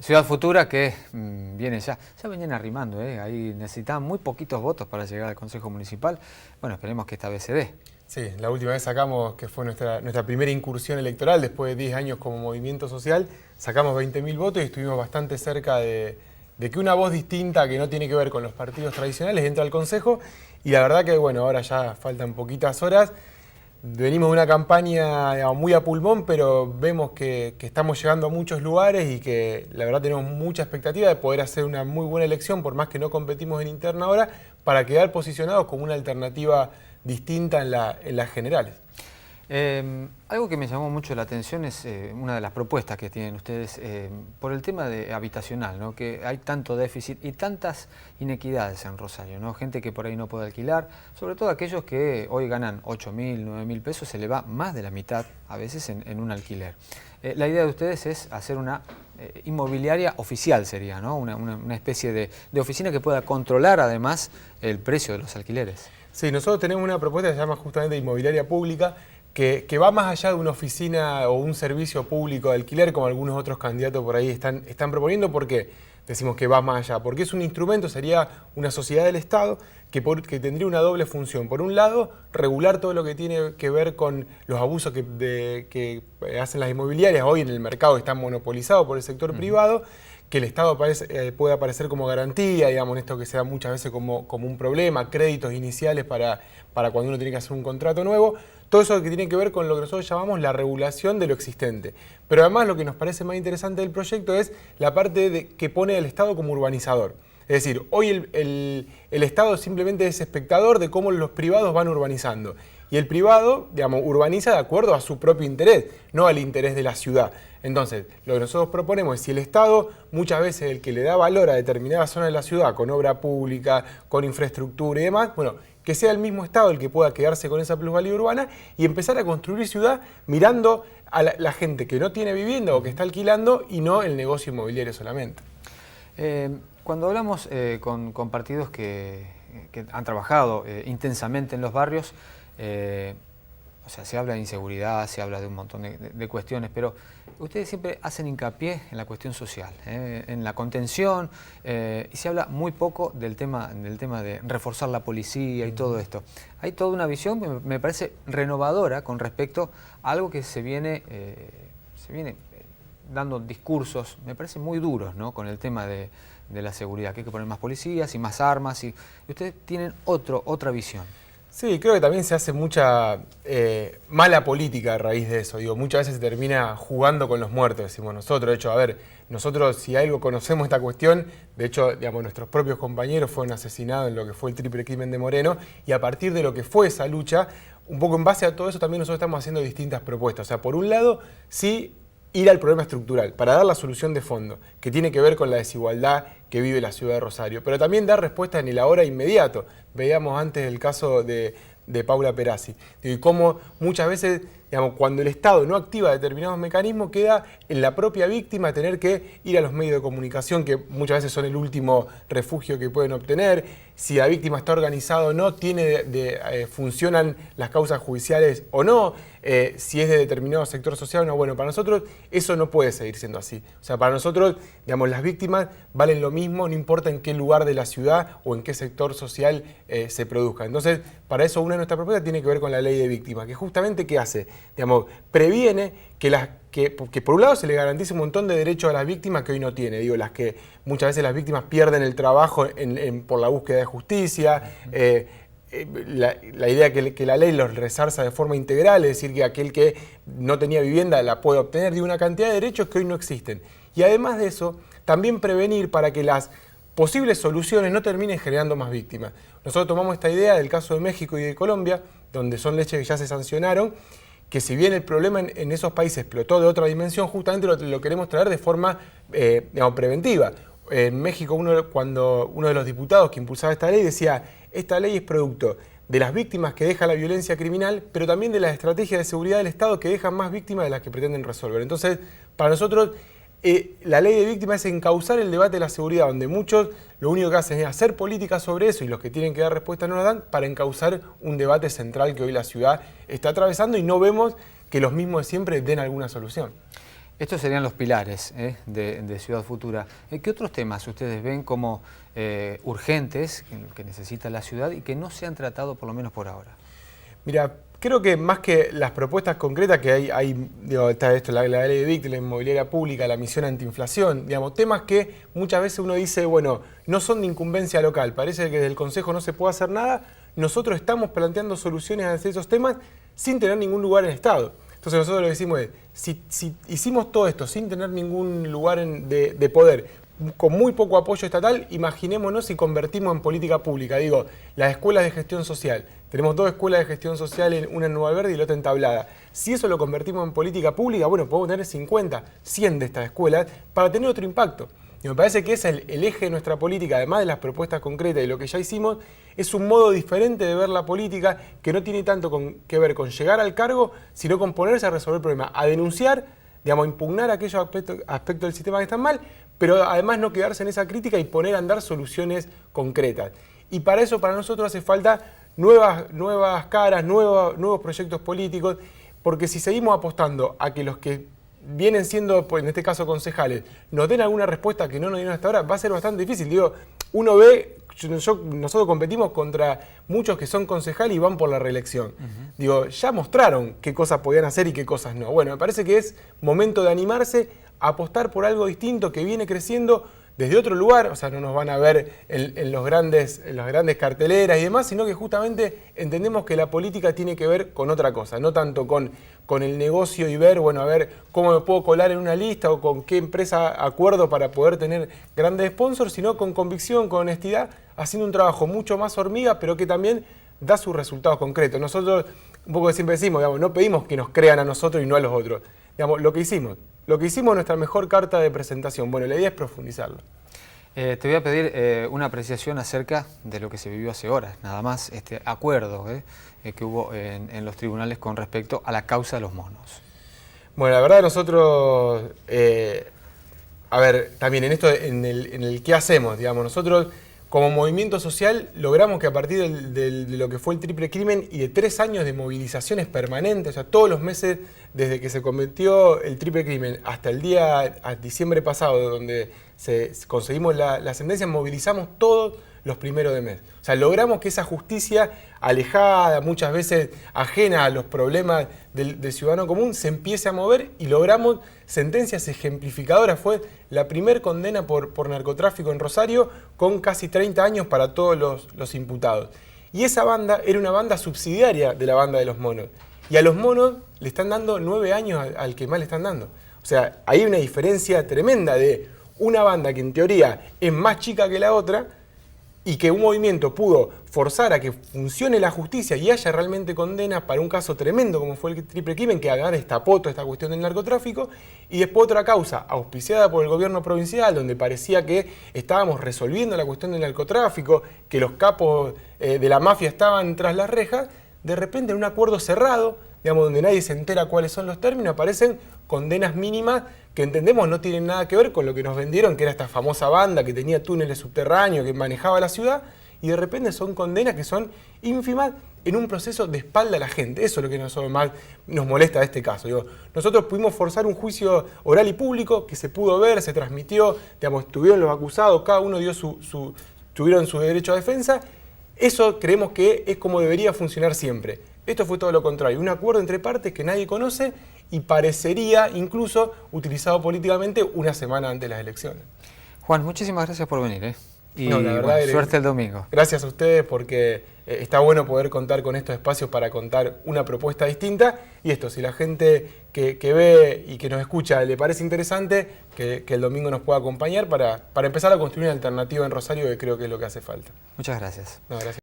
Ciudad Futura que viene ya venían arrimando, ahí necesitaban muy poquitos votos para llegar al Consejo Municipal. Bueno, esperemos que esta vez se dé. Sí, la última vez sacamos, que fue nuestra primera incursión electoral, después de 10 años como movimiento social, sacamos 20.000 votos y estuvimos bastante cerca de que una voz distinta que no tiene que ver con los partidos tradicionales entre al Consejo. Y la verdad que, bueno, ahora ya faltan poquitas horas. Venimos de una campaña, digamos, muy a pulmón, pero vemos que estamos llegando a muchos lugares y que la verdad tenemos mucha expectativa de poder hacer una muy buena elección, por más que no competimos en interna ahora, para quedar posicionados como una alternativa distinta en las generales. Algo que me llamó mucho la atención es una de las propuestas que tienen ustedes por el tema habitacional, ¿no? Que hay tanto déficit y tantas inequidades en Rosario, ¿no? Gente que por ahí no puede alquilar, sobre todo aquellos que hoy ganan 8.000, 9.000 pesos, se le va más de la mitad a veces en un alquiler. La idea de ustedes es hacer una inmobiliaria oficial, sería, ¿no? Una especie de oficina que pueda controlar además el precio de los alquileres. Sí, nosotros tenemos una propuesta que se llama justamente inmobiliaria pública, que va más allá de una oficina o un servicio público de alquiler, como algunos otros candidatos por ahí están proponiendo. ¿Por qué decimos que va más allá? Porque es un instrumento, sería una sociedad del Estado que tendría una doble función. Por un lado, regular todo lo que tiene que ver con los abusos que hacen las inmobiliarias hoy en el mercado, que están monopolizados por el sector privado, que el Estado puede aparecer como garantía, digamos, en esto que se da muchas veces como un problema, créditos iniciales para cuando uno tiene que hacer un contrato nuevo. Todo eso que tiene que ver con lo que nosotros llamamos la regulación de lo existente. Pero además lo que nos parece más interesante del proyecto es la parte que pone el Estado como urbanizador. Es decir, hoy el Estado simplemente es espectador de cómo los privados van urbanizando. Y el privado, digamos, urbaniza de acuerdo a su propio interés, no al interés de la ciudad. Entonces, lo que nosotros proponemos es, si el Estado muchas veces el que le da valor a determinadas zonas de la ciudad, con obra pública, con infraestructura y demás, bueno, que sea el mismo Estado el que pueda quedarse con esa plusvalía urbana y empezar a construir ciudad mirando a la gente que no tiene vivienda o que está alquilando y no el negocio inmobiliario solamente. Cuando hablamos con partidos que han trabajado intensamente en los barrios, o sea, se habla de inseguridad, se habla de un montón de cuestiones, pero ustedes siempre hacen hincapié en la cuestión social, en la contención, y se habla muy poco del tema de reforzar la policía y todo esto. Hay toda una visión que me parece renovadora con respecto a algo que se viene dando discursos, me parece muy duros, ¿no? Con el tema de la seguridad, que hay que poner más policías y más armas, y ustedes tienen otra visión. Sí, creo que también se hace mucha mala política a raíz de eso. Digo, muchas veces se termina jugando con los muertos, decimos nosotros. De hecho, a ver, nosotros si algo conocemos esta cuestión, de hecho, digamos, nuestros propios compañeros fueron asesinados en lo que fue el triple crimen de Moreno, y a partir de lo que fue esa lucha, un poco en base a todo eso también nosotros estamos haciendo distintas propuestas. O sea, por un lado, sí ir al problema estructural, para dar la solución de fondo, que tiene que ver con la desigualdad que vive la ciudad de Rosario, pero también dar respuesta en el ahora inmediato. Veíamos antes el caso de Paula Perazzi, y cómo muchas veces, digamos, cuando el Estado no activa determinados mecanismos, queda en la propia víctima tener que ir a los medios de comunicación, que muchas veces son el último refugio que pueden obtener. Si la víctima está organizada o no, funcionan las causas judiciales o no, si es de determinado sector social o no. Bueno, para nosotros eso no puede seguir siendo así. O sea, para nosotros, digamos, las víctimas valen lo mismo, no importa en qué lugar de la ciudad o en qué sector social se produzca. Entonces, para eso una de nuestras propuestas tiene que ver con la ley de víctimas, que justamente, ¿qué hace? Digamos, previene que por un lado se le garantice un montón de derechos a las víctimas que hoy no tiene. Digo, muchas veces las víctimas pierden el trabajo por la búsqueda de justicia. La idea que la ley los resarza de forma integral, es decir, que aquel que no tenía vivienda la puede obtener, de una cantidad de derechos que hoy no existen. Y además de eso, también prevenir para que las posibles soluciones no terminen generando más víctimas. Nosotros tomamos esta idea del caso de México y de Colombia, donde son leyes que ya se sancionaron, que si bien el problema en esos países explotó de otra dimensión, justamente lo queremos traer de forma digamos, preventiva. En México, cuando uno de los diputados que impulsaba esta ley decía: esta ley es producto de las víctimas que deja la violencia criminal, pero también de las estrategias de seguridad del Estado que dejan más víctimas de las que pretenden resolver. Entonces, para nosotros, la ley de víctimas es encauzar el debate de la seguridad, donde muchos lo único que hacen es hacer política sobre eso y los que tienen que dar respuesta no la dan, para encauzar un debate central que hoy la ciudad está atravesando y no vemos que los mismos de siempre den alguna solución. Estos serían los pilares de Ciudad Futura. ¿Qué otros temas ustedes ven como urgentes que necesita la ciudad y que no se han tratado por lo menos por ahora? Mira, creo que más que las propuestas concretas que digo, está esto, la ley de Vic, la inmobiliaria pública, la misión antiinflación, digamos, temas que muchas veces uno dice, bueno, no son de incumbencia local, parece que desde el Consejo no se puede hacer nada. Nosotros estamos planteando soluciones a esos temas sin tener ningún lugar en el Estado. Entonces nosotros lo que decimos es, si hicimos todo esto sin tener ningún lugar de poder, con muy poco apoyo estatal, imaginémonos si convertimos en política pública. Digo, las escuelas de gestión social. Tenemos 2 escuelas de gestión social, una en Nueva Verde y la otra en Tablada. Si eso lo convertimos en política pública, bueno, podemos tener 50, 100 de estas escuelas para tener otro impacto. Y me parece que ese es el eje de nuestra política, además de las propuestas concretas y lo que ya hicimos, es un modo diferente de ver la política que no tiene tanto que ver con llegar al cargo, sino con ponerse a resolver el problema, a denunciar, digamos, a impugnar aquellos aspectos del sistema que están mal, pero además no quedarse en esa crítica y poner a andar soluciones concretas. Y para eso, para nosotros hace falta nuevas caras, nuevos proyectos políticos, porque si seguimos apostando a que los que vienen siendo, pues, en este caso concejales, nos den alguna respuesta que no nos dieron hasta ahora, va a ser bastante difícil. Digo, uno ve, nosotros competimos contra muchos que son concejales y van por la reelección. Digo, ya mostraron qué cosas podían hacer y qué cosas no. Bueno, me parece que es momento de animarse a apostar por algo distinto que viene creciendo desde otro lugar, o sea, no nos van a ver en las grandes carteleras y demás, sino que justamente entendemos que la política tiene que ver con otra cosa, no tanto con el negocio y ver, bueno, a ver cómo me puedo colar en una lista o con qué empresa acuerdo para poder tener grandes sponsors, sino con convicción, con honestidad, haciendo un trabajo mucho más hormiga, pero que también da sus resultados concretos. Nosotros, un poco siempre decimos, digamos, no pedimos que nos crean a nosotros y no a los otros. Digamos, lo que hicimos es nuestra mejor carta de presentación. Bueno, la idea es profundizarlo. Te voy a pedir una apreciación acerca de lo que se vivió hace horas, nada más, este acuerdo que hubo en los tribunales con respecto a la causa de los monos. Bueno, la verdad nosotros, a ver, también en esto, en el qué hacemos, digamos, nosotros como movimiento social logramos que a partir de lo que fue el triple crimen y de 3 años de movilizaciones permanentes, o sea, todos los meses desde que se cometió el triple crimen hasta el día a diciembre pasado, donde conseguimos la sentencia, movilizamos todos los primeros de mes. O sea, logramos que esa justicia alejada, muchas veces ajena a los problemas del ciudadano común, se empiece a mover y logramos sentencias ejemplificadoras. Fue la primer condena por narcotráfico en Rosario con casi 30 años para todos los imputados. Y esa banda era una banda subsidiaria de la banda de los monos. Y a los monos le están dando 9 años al que más le están dando. O sea, hay una diferencia tremenda de una banda que en teoría es más chica que la otra y que un movimiento pudo forzar a que funcione la justicia y haya realmente condenas para un caso tremendo como fue el triple crimen, que acá destapó toda esta cuestión del narcotráfico, y después otra causa auspiciada por el gobierno provincial, donde parecía que estábamos resolviendo la cuestión del narcotráfico, que los capos de la mafia estaban tras las rejas. De repente en un acuerdo cerrado, digamos, donde nadie se entera cuáles son los términos, aparecen condenas mínimas que entendemos no tienen nada que ver con lo que nos vendieron, que era esta famosa banda que tenía túneles subterráneos, que manejaba la ciudad, y de repente son condenas que son ínfimas en un proceso de espalda a la gente. Eso es lo que nosotros más nos molesta de este caso. Digo, nosotros pudimos forzar un juicio oral y público que se pudo ver, se transmitió, digamos, estuvieron los acusados, cada uno dio tuvieron su derecho a defensa. Eso creemos que es como debería funcionar siempre. Esto fue todo lo contrario, un acuerdo entre partes que nadie conoce y parecería incluso utilizado políticamente una semana antes de las elecciones. Juan, muchísimas gracias por venir. Y no, la verdad, suerte el domingo. Gracias a ustedes porque está bueno poder contar con estos espacios para contar una propuesta distinta. Y esto, si la gente que ve y que nos escucha le parece interesante, que el domingo nos pueda acompañar para empezar a construir una alternativa en Rosario, que creo que es lo que hace falta. Muchas gracias. No, gracias.